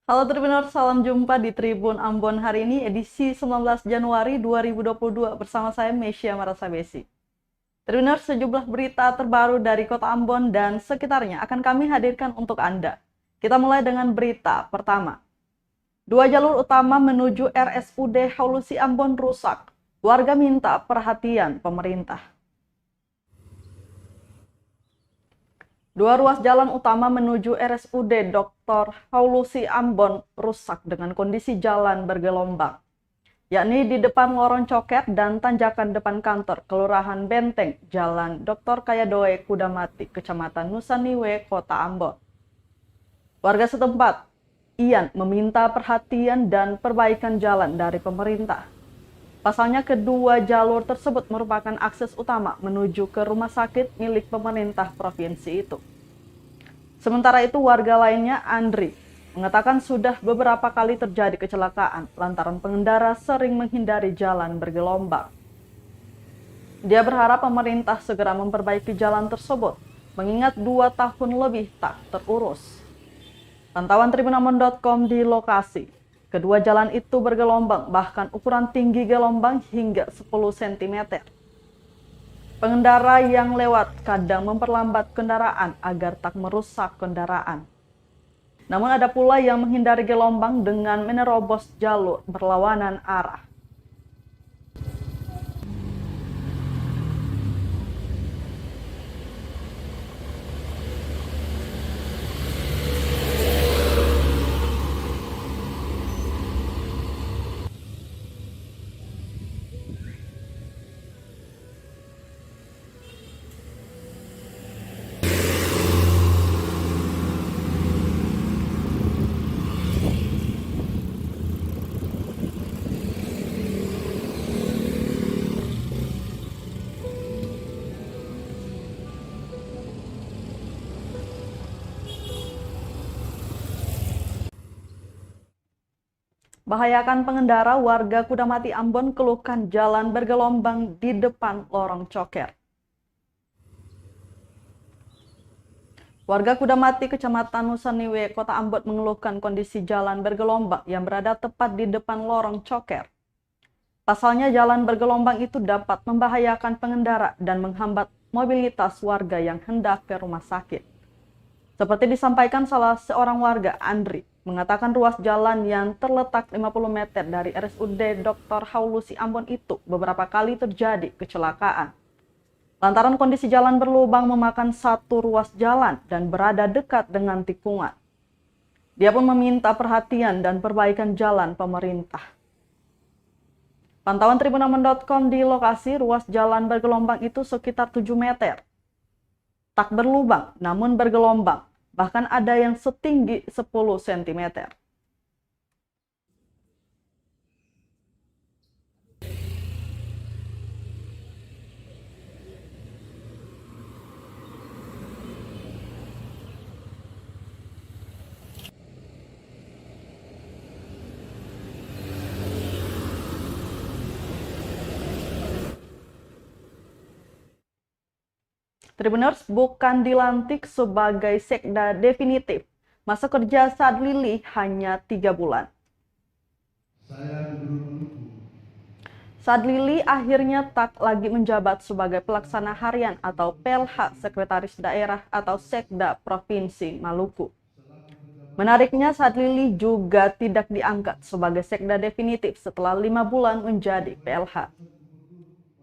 Halo Tribuners, salam jumpa di Tribun Ambon hari ini edisi 19 Januari 2022 bersama saya Mesya Marasabesi. Tribuners, sejumlah berita terbaru dari Kota Ambon dan sekitarnya akan kami hadirkan untuk Anda. Kita mulai dengan berita pertama. 2 jalur utama menuju RSUD Haulusi Ambon rusak. Warga minta perhatian pemerintah. 2 ruas jalan utama menuju RSUD Dr. Haulusi Ambon rusak dengan kondisi jalan bergelombang, yakni di depan Lorong Coket dan tanjakan depan kantor Kelurahan Benteng, Jalan Dr. Kayadoe Kudamati, Kecamatan Nusaniwe, Kota Ambon. Warga setempat, Ian, meminta perhatian dan perbaikan jalan dari pemerintah. Pasalnya kedua jalur tersebut merupakan akses utama menuju ke rumah sakit milik pemerintah provinsi itu. Sementara itu warga lainnya, Andri, mengatakan sudah beberapa kali terjadi kecelakaan lantaran pengendara sering menghindari jalan bergelombang. Dia berharap pemerintah segera memperbaiki jalan tersebut, mengingat 2 tahun lebih tak terurus. Pantauan tribunambon.com di lokasi. Kedua jalan itu bergelombang, bahkan ukuran tinggi gelombang hingga 10 cm. Pengendara yang lewat kadang memperlambat kendaraan agar tak merusak kendaraan. Namun ada pula yang menghindari gelombang dengan menerobos jalur berlawanan arah. Bahayakan pengendara, warga Kudamati Ambon keluhkan jalan bergelombang di depan Lorong Coker. Warga Kudamati, Kecamatan Nusaniwe, Kota Ambon mengeluhkan kondisi jalan bergelombang yang berada tepat di depan Lorong Coker. Pasalnya jalan bergelombang itu dapat membahayakan pengendara dan menghambat mobilitas warga yang hendak ke rumah sakit. Seperti disampaikan salah seorang warga, Andri, mengatakan ruas jalan yang terletak 50 meter dari RSUD Dr. Haulusi Ambon itu beberapa kali terjadi kecelakaan. Lantaran kondisi jalan berlubang memakan satu ruas jalan dan berada dekat dengan tikungan. Dia pun meminta perhatian dan perbaikan jalan pemerintah. Pantauan tribunambon.com di lokasi, ruas jalan bergelombang itu sekitar 7 meter. Tak berlubang, namun bergelombang. Bahkan ada yang setinggi 10 cm. Tribuners, bukan dilantik sebagai sekda definitif. Masa kerja Sadlili hanya 3 bulan. Sadlili akhirnya tak lagi menjabat sebagai pelaksana harian atau PLH Sekretaris Daerah atau Sekda Provinsi Maluku. Menariknya, Sadlili juga tidak diangkat sebagai sekda definitif setelah 5 bulan menjadi PLH.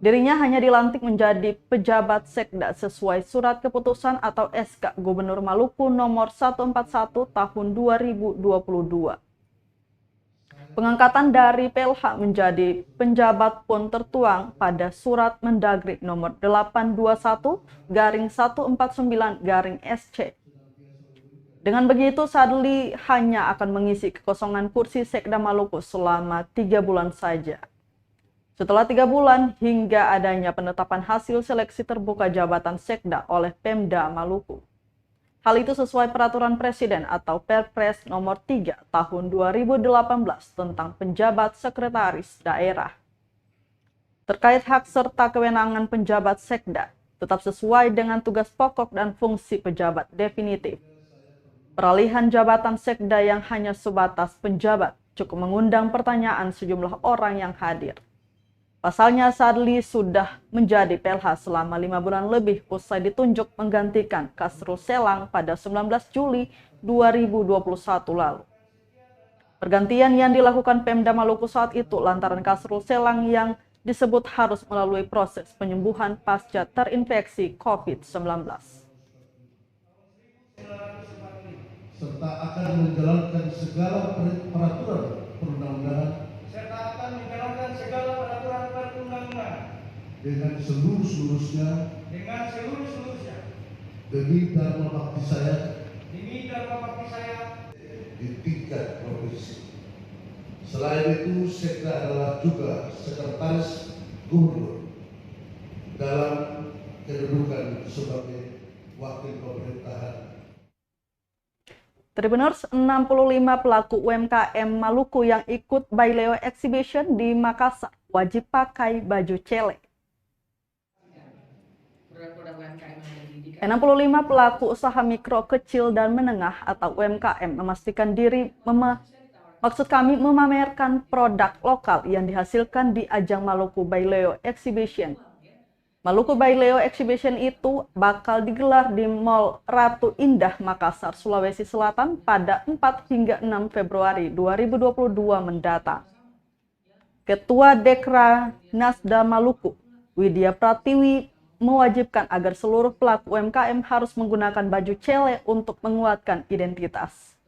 Dirinya hanya dilantik menjadi pejabat sekda sesuai surat keputusan atau SK Gubernur Maluku nomor 141 tahun 2022. Pengangkatan dari PLH menjadi penjabat pun tertuang pada surat Mendagri nomor 821/149/SC. Dengan begitu, Sadli hanya akan mengisi kekosongan kursi Sekda Maluku selama 3 bulan saja. Setelah 3 bulan hingga adanya penetapan hasil seleksi terbuka jabatan Sekda oleh Pemda Maluku. Hal itu sesuai peraturan Presiden atau Perpres nomor 3 tahun 2018 tentang penjabat sekretaris daerah. Terkait hak serta kewenangan penjabat Sekda, tetap sesuai dengan tugas pokok dan fungsi pejabat definitif. Peralihan jabatan sekda yang hanya sebatas penjabat cukup mengundang pertanyaan sejumlah orang yang hadir. Pasalnya Sadli sudah menjadi PLH selama 5 bulan lebih usai ditunjuk menggantikan Kasrul Selang pada 19 Juli 2021 lalu. Pergantian yang dilakukan Pemda Maluku saat itu lantaran Kasrul Selang yang disebut harus melalui proses penyembuhan pasca terinfeksi COVID-19. Serta akan menjalankan segala peraturan perundang-undangan dengan seluruh-seluruhnya demi dharma bakti saya di tingkat provinsi. Selain itu, Sekda adalah juga sekretaris gubernur dalam kedudukan sebagai wakil pemerintahan. Tribuners, 65 pelaku UMKM Maluku yang ikut Baileo Exhibition di Makassar wajib pakai baju cele. 65 pelaku usaha mikro, kecil, dan menengah atau UMKM memastikan diri memamerkan produk lokal yang dihasilkan di ajang Maluku Baileo Exhibition. Maluku Baileo Exhibition itu bakal digelar di Mall Ratu Indah, Makassar, Sulawesi Selatan pada 4 hingga 6 Februari 2022 mendatang. Ketua Dekra Nasda Maluku, Widya Pratiwi, mewajibkan agar seluruh pelaku UMKM harus menggunakan baju cele untuk menguatkan identitas.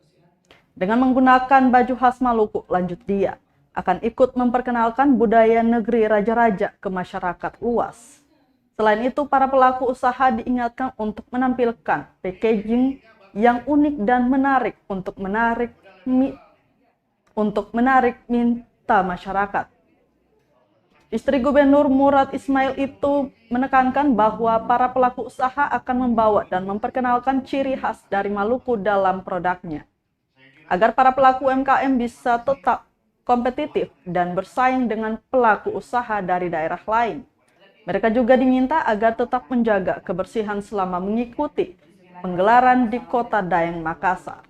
Dengan menggunakan baju khas Maluku, lanjut dia, akan ikut memperkenalkan budaya negeri raja-raja ke masyarakat luas. Selain itu, para pelaku usaha diingatkan untuk menampilkan packaging yang unik dan menarik untuk menarik minta masyarakat. Istri Gubernur Murad Ismail itu menekankan bahwa para pelaku usaha akan membawa dan memperkenalkan ciri khas dari Maluku dalam produknya, agar para pelaku UMKM bisa tetap kompetitif dan bersaing dengan pelaku usaha dari daerah lain. Mereka juga diminta agar tetap menjaga kebersihan selama mengikuti penggelaran di Kota Daeng, Makassar.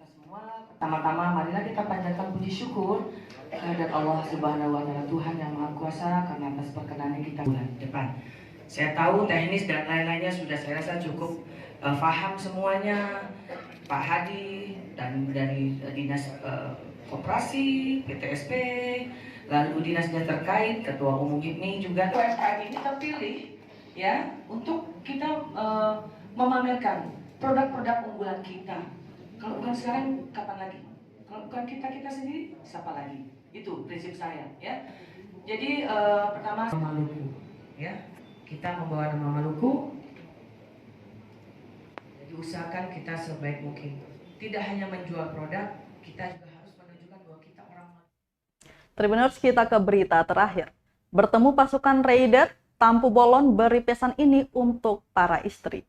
Pertama-tama marilah kita panjatkan puji syukur kehadirat Allah Subhanahu wa Ta'ala, Tuhan yang Maha Kuasa, karena atas perkenannya kita bulan depan. Saya tahu teknis dan lain-lainnya sudah saya rasa cukup paham semuanya, Pak Hadi dan dari Dinas Koperasi, PTSP, lalu dinasnya terkait, Ketua Umum IPMI juga. UMKM ini terpilih ya untuk kita memamerkan produk-produk unggulan kita. Kalau bukan sekarang, kapan lagi? Kalau bukan kita sendiri, siapa lagi? Itu prinsip saya ya. Jadi pertama Maluku ya. Kita membawa nama Maluku. Jadi usahakan kita sebaik mungkin. Tidak hanya menjual produk, kita juga harus menunjukkan bahwa kita orang Maluku. Tribuners, kita ke berita terakhir. Bertemu pasukan raider, Tampu Bolon beri pesan ini untuk para istri.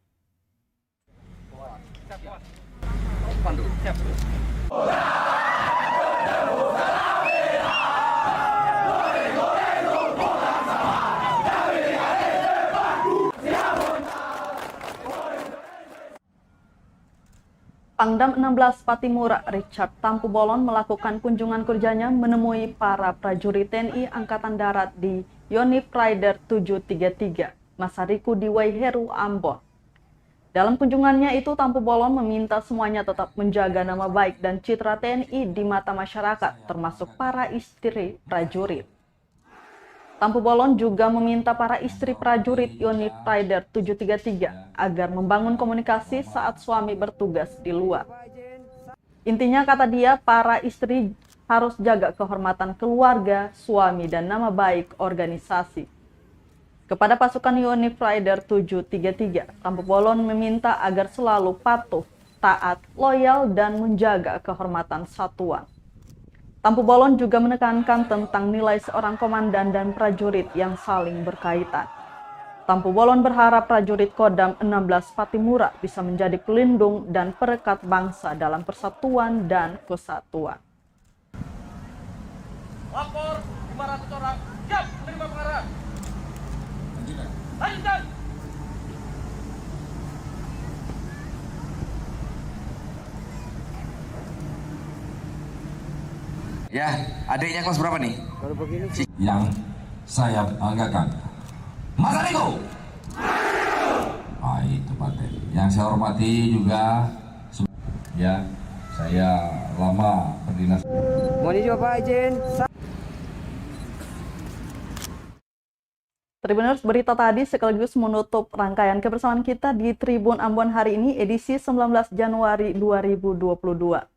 Pangdam 16 Patimura Richard Tampu Bolon melakukan kunjungan kerjanya menemui para prajurit TNI Angkatan Darat di Yonif Rider 733, Masariku di Waiheru, Ambon. Dalam kunjungannya itu, Tampu Bolon meminta semuanya tetap menjaga nama baik dan citra TNI di mata masyarakat, termasuk para istri prajurit. Tampu Bolon juga meminta para istri prajurit Yonif Rider 733 agar membangun komunikasi saat suami bertugas di luar. Intinya, kata dia, para istri harus jaga kehormatan keluarga, suami, dan nama baik organisasi. Kepada pasukan Yonif Rider 733, Tampu Bolon meminta agar selalu patuh, taat, loyal, dan menjaga kehormatan satuan. Tampu Bolon juga menekankan tentang nilai seorang komandan dan prajurit yang saling berkaitan. Tampu Bolon berharap prajurit Kodam 16 Patimura bisa menjadi pelindung dan perekat bangsa dalam persatuan dan kesatuan. Lapor 500 orang, siap menerima pengarahan. Lanjutkan. Ya, adiknya kelas berapa nih? Yang saya banggakan, Mas Ariko. Itu Paten. Yang saya hormati juga, ya, saya lama berdinas. Mohon izin Bapak izin. Tribuners, berita tadi sekaligus menutup rangkaian kebersamaan kita di Tribun Ambon hari ini edisi 19 Januari 2022.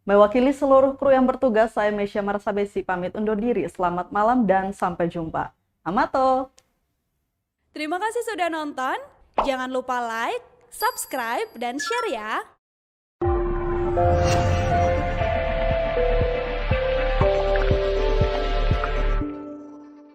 Mewakili seluruh kru yang bertugas, saya Mesya Marsabesi pamit undur diri. Selamat malam dan sampai jumpa. Amato. Terima kasih sudah nonton. Jangan lupa like, subscribe, dan share ya.